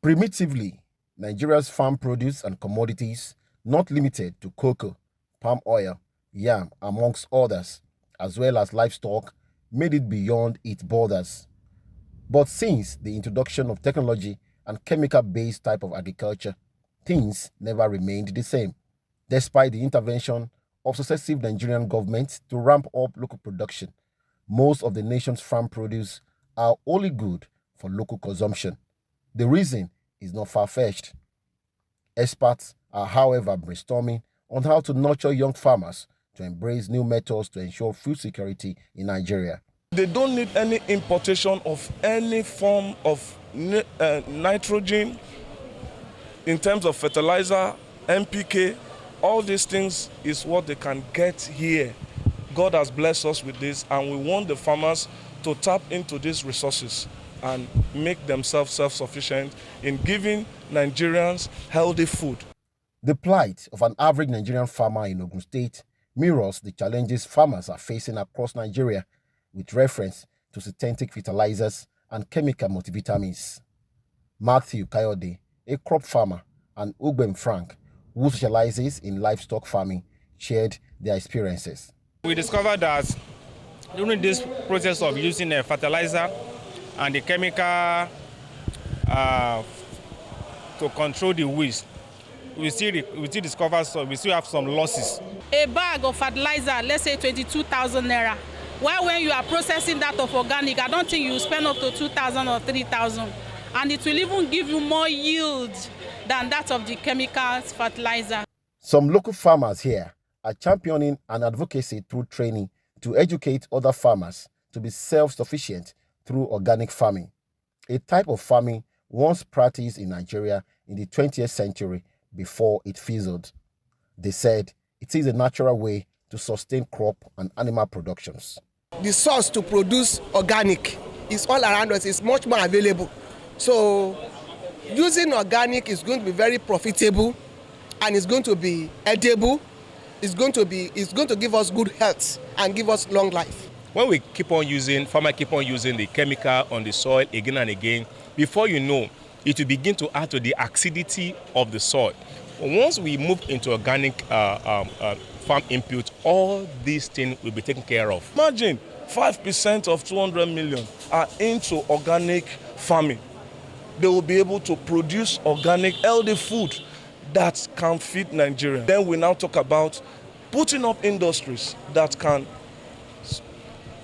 Primitively, Nigeria's farm produce and commodities, not limited to cocoa, palm oil, yam, amongst others, as well as livestock, made it beyond its borders. But since the introduction of technology and chemical-based type of agriculture, things never remained the same. Despite the intervention of successive Nigerian governments to ramp up local production, most of the nation's farm produce are only good for local consumption. The reason is not far-fetched. Experts are, however, brainstorming on how to nurture young farmers to embrace new methods to ensure food security in Nigeria. They don't need any importation of any form of nitrogen in terms of fertilizer, NPK. All these things is what they can get here. God has blessed us with this, and we want the farmers to tap into these resources and make themselves self-sufficient in giving Nigerians healthy food. The plight of an average Nigerian farmer in Ogun State mirrors the challenges farmers are facing across Nigeria with reference to synthetic fertilizers and chemical multivitamins. Matthew Kayode, a crop farmer, and Ugben Frank, who specializes in livestock farming, shared their experiences. We discovered that during this process of using a fertilizer and the chemical to control the weeds, we still have some losses. A bag of fertilizer, let's say 22,000 naira. While when you are processing that of organic, I don't think you spend up to 2,000 or 3,000. And it will even give you more yield than that of the chemicals fertilizer. Some local farmers here are championing an advocacy through training to educate other farmers to be self-sufficient through organic farming, a type of farming once practiced in Nigeria in the 20th century before it fizzled. They said it is a natural way to sustain crop and animal productions. The source to produce organic is all around us, it's much more available. So using organic is going to be very profitable, and it's going to be edible. It's going to give us good health and give us long life. When we farmers keep on using the chemical on the soil again and again, before you know, it will begin to add to the acidity of the soil. Once we move into organic farm input, all these things will be taken care of. Imagine 5% of 200 million are into organic farming. They will be able to produce organic, healthy food that can feed Nigeria. Then we now talk about putting up industries that can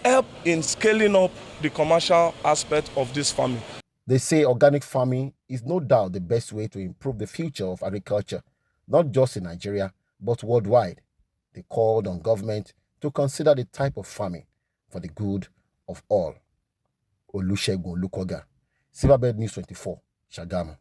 help in scaling up the commercial aspect of this farming. They say organic farming is no doubt the best way to improve the future of agriculture, not just in Nigeria, but worldwide. They called on government to consider the type of farming for the good of all. Olusegun Olukoga, Silverbird News 24, Shagamu.